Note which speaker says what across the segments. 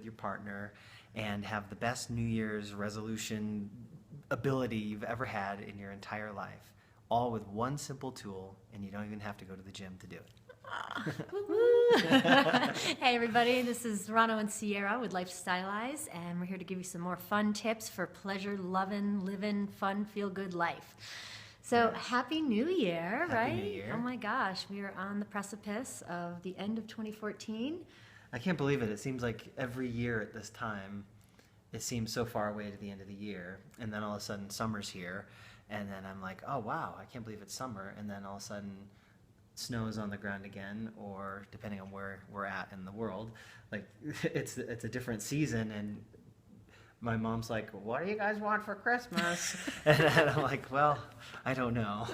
Speaker 1: with your partner and have the best New Year's resolution ability you've ever had in your entire life, all with one simple tool, and you don't even have to go to the gym to do it.
Speaker 2: Hey everybody, this is Rano and Sierra with Life Stylize, and we're here to give you some more fun tips for pleasure, loving, living, fun, feel-good life. So Happy New Year, right?
Speaker 1: Happy New Year.
Speaker 2: Oh my gosh, we are on the precipice of the end of 2014.
Speaker 1: I can't believe it. It seems like every year at this time, it seems so far away to the end of the year, and then all of a sudden summer's here, and then I'm like, oh wow, I can't believe it's summer, and then all of a sudden snow is on the ground again, or depending on where we're at in the world, like it's a different season. And my mom's like, what do you guys want for Christmas? And I'm like, well, I don't know.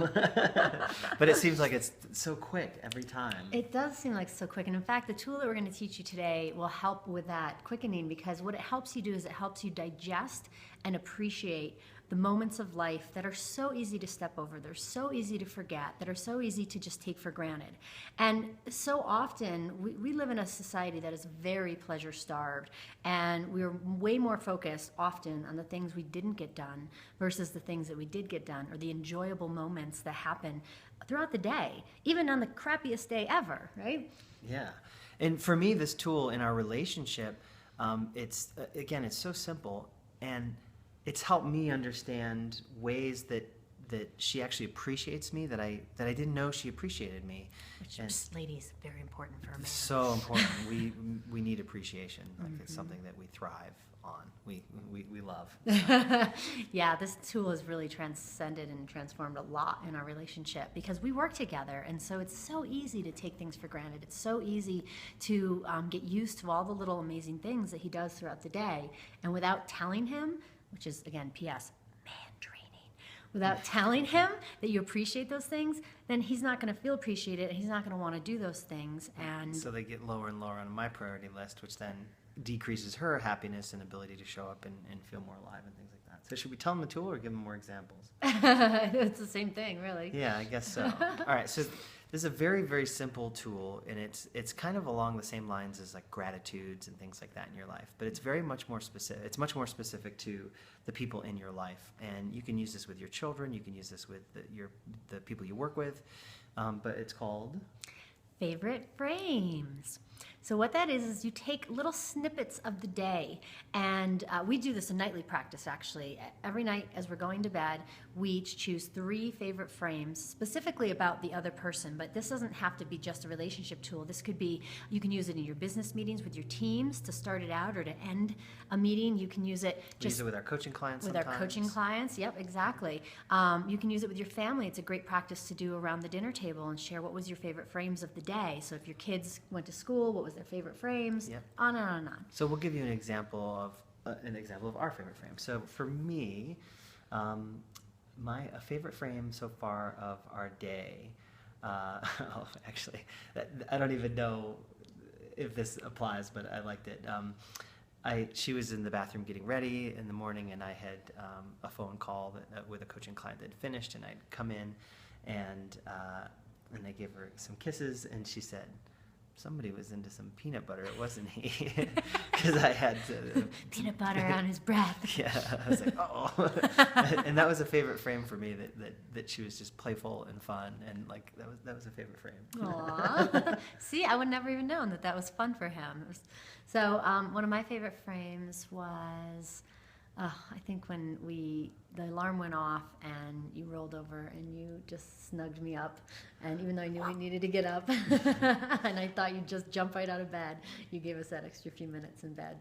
Speaker 1: But it seems like it's so quick every time.
Speaker 2: It does seem like so quick. And in fact, the tool that we're going to teach you today will help with that quickening, because what it helps you do is it helps you digest and appreciate the moments of life that are so easy to step over, they're so easy to forget, that are so easy to just take for granted. And so often, we live in a society that is very pleasure-starved, and we're way more focused often on the things we didn't get done versus the things that we did get done, or the enjoyable moments that happen throughout the day, even on the crappiest day ever, right?
Speaker 1: Yeah. And for me, this tool in our relationship, it's so simple, and it's helped me understand ways that she actually appreciates me that I didn't know she appreciated me.
Speaker 2: Which, ladies, very important for a man.
Speaker 1: So important. We need appreciation. Like it's something that we thrive on. We love.
Speaker 2: Yeah, this tool has really transcended and transformed a lot in our relationship, because we work together, and so it's so easy to take things for granted. It's so easy to get used to all the little amazing things that he does throughout the day, and without telling him, which is, again, P.S., man training. Without telling him that you appreciate those things, then he's not going to feel appreciated, and he's not going to want to do those things. And
Speaker 1: so they get lower and lower on my priority list, which then decreases her happiness and ability to show up and feel more alive and things like that. So should we tell them the tool or give them more examples?
Speaker 2: It's the same thing, really.
Speaker 1: Yeah, I guess so. All right, so this is a very, very simple tool, and it's kind of along the same lines as like gratitudes and things like that in your life, but it's very much more specific. It's much more specific to the people in your life, and you can use this with your children. You can use this with the people you work with, but it's called
Speaker 2: Favorite frames. So what that is you take little snippets of the day, and we do this in nightly practice, actually. Every night as we're going to bed, we each choose 3 favorite frames, specifically about the other person, but this doesn't have to be just a relationship tool. This could be, you can use it in your business meetings with your teams to start it out or to end a meeting. You can use it
Speaker 1: use it with our coaching clients
Speaker 2: with
Speaker 1: sometimes.
Speaker 2: our coaching clients, yep, exactly. You can use it with your family. It's a great practice to do around the dinner table and share what was your favorite frames of the day. So if your kids went to school, what was their favorite frames?
Speaker 1: Yep.
Speaker 2: On and on and on.
Speaker 1: So we'll give you an example of our favorite frame. So for me, my favorite frame so far of our day. Actually, I don't even know if this applies, but I liked it. She was in the bathroom getting ready in the morning, and I had a phone call with a coaching client that had finished, and I'd come in, and I gave her some kisses, and she said, somebody was into some peanut butter, wasn't he? Because I had
Speaker 2: peanut butter on his breath.
Speaker 1: Yeah, I was like, oh. And that was a favorite frame for me, that she was just playful and fun, and like that was a favorite frame.
Speaker 2: Aww. See, I would never even known that was fun for him. So one of my favorite frames was, I think when the alarm went off and you rolled over and you just snugged me up, and even though I knew we needed to get up and I thought you'd just jump right out of bed, you gave us that extra few minutes in bed.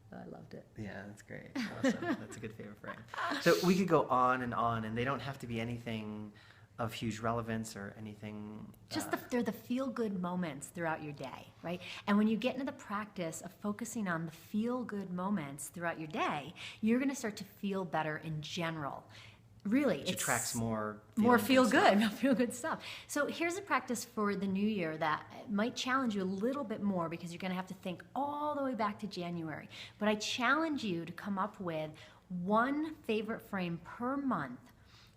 Speaker 2: So I loved it.
Speaker 1: Yeah, that's great. Awesome. That's a good favorite frame. So we could go on, and they don't have to be anything of huge relevance or anything.
Speaker 2: Just they're the feel-good moments throughout your day, right? And when you get into the practice of focusing on the feel-good moments throughout your day, you're going to start to feel better in general. Really,
Speaker 1: it attracts more
Speaker 2: feel-good stuff. So here's a practice for the new year that might challenge you a little bit more, because you're going to have to think all the way back to January. But I challenge you to come up with 1 favorite frame per month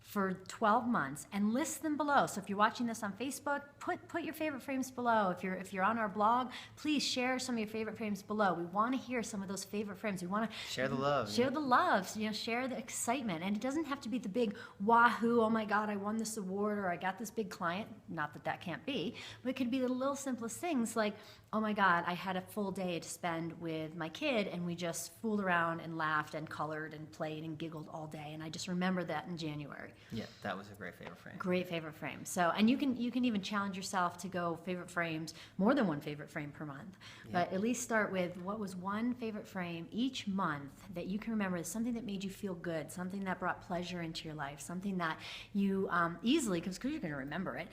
Speaker 2: for 12 months and list them below. So if you're watching this on Facebook, put your favorite frames below. If you're on our blog, please share some of your favorite frames below. We want to hear some of those favorite frames. We want to
Speaker 1: share the love.
Speaker 2: Share the love, share the excitement. And it doesn't have to be the big wahoo, oh my God, I won this award or I got this big client. Not that that can't be, but it could be the little simplest things like, oh my God, I had a full day to spend with my kid and we just fooled around and laughed and colored and played and giggled all day. And I just remember that in January.
Speaker 1: Yeah, that was a great favorite frame.
Speaker 2: Great favorite frame. So, and you can even challenge yourself to go favorite frames, more than one favorite frame per month. Yeah. But at least start with what was one favorite frame each month that you can remember is something that made you feel good, something that brought pleasure into your life, something that you easily, because you're going to remember it,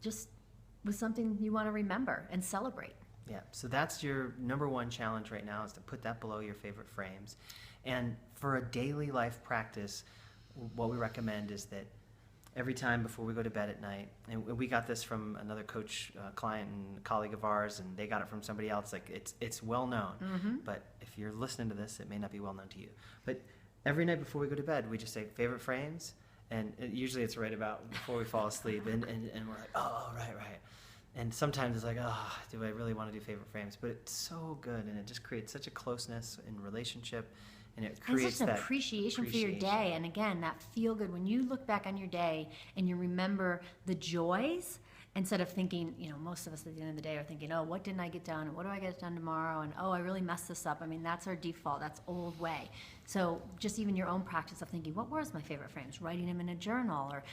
Speaker 2: just was something you want to remember and celebrate.
Speaker 1: Yeah, so that's your number one challenge right now, is to put that below your favorite frames. And for a daily life practice, what we recommend is that every time before we go to bed at night, and we got this from another coach, client and colleague of ours, and they got it from somebody else, like it's well known. Mm-hmm. But if you're listening to this, it may not be well known to you. But every night before we go to bed, we just say favorite frames, and usually it's right about before we fall asleep, and we're like, oh, right. And sometimes it's like, oh, do I really want to do favorite frames? But it's so good, and it just creates such a closeness in relationship, and it creates
Speaker 2: such an
Speaker 1: that
Speaker 2: appreciation for your day. And again, that feel good when you look back on your day and you remember the joys. Instead of thinking, most of us at the end of the day are thinking, oh, what didn't I get done? And what do I get done tomorrow? And oh, I really messed this up. I mean, that's our default. That's old way. So just even your own practice of thinking, what was my favorite frames? Writing them in a journal or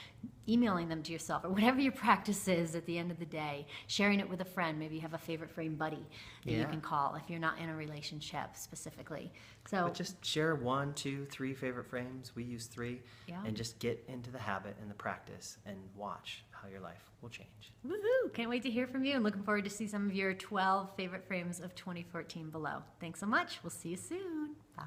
Speaker 2: emailing them to yourself or whatever your practice is at the end of the day. Sharing it with a friend. Maybe you have a favorite frame buddy that you can call if you're not in a relationship specifically.
Speaker 1: But just share 1, 2, 3 favorite frames. We use 3. And just get into the habit and the practice and watch how your life will change.
Speaker 2: Woohoo! Can't wait to hear from you and looking forward to see some of your 12 favorite frames of 2014 below. Thanks so much. We'll see you soon. Bye.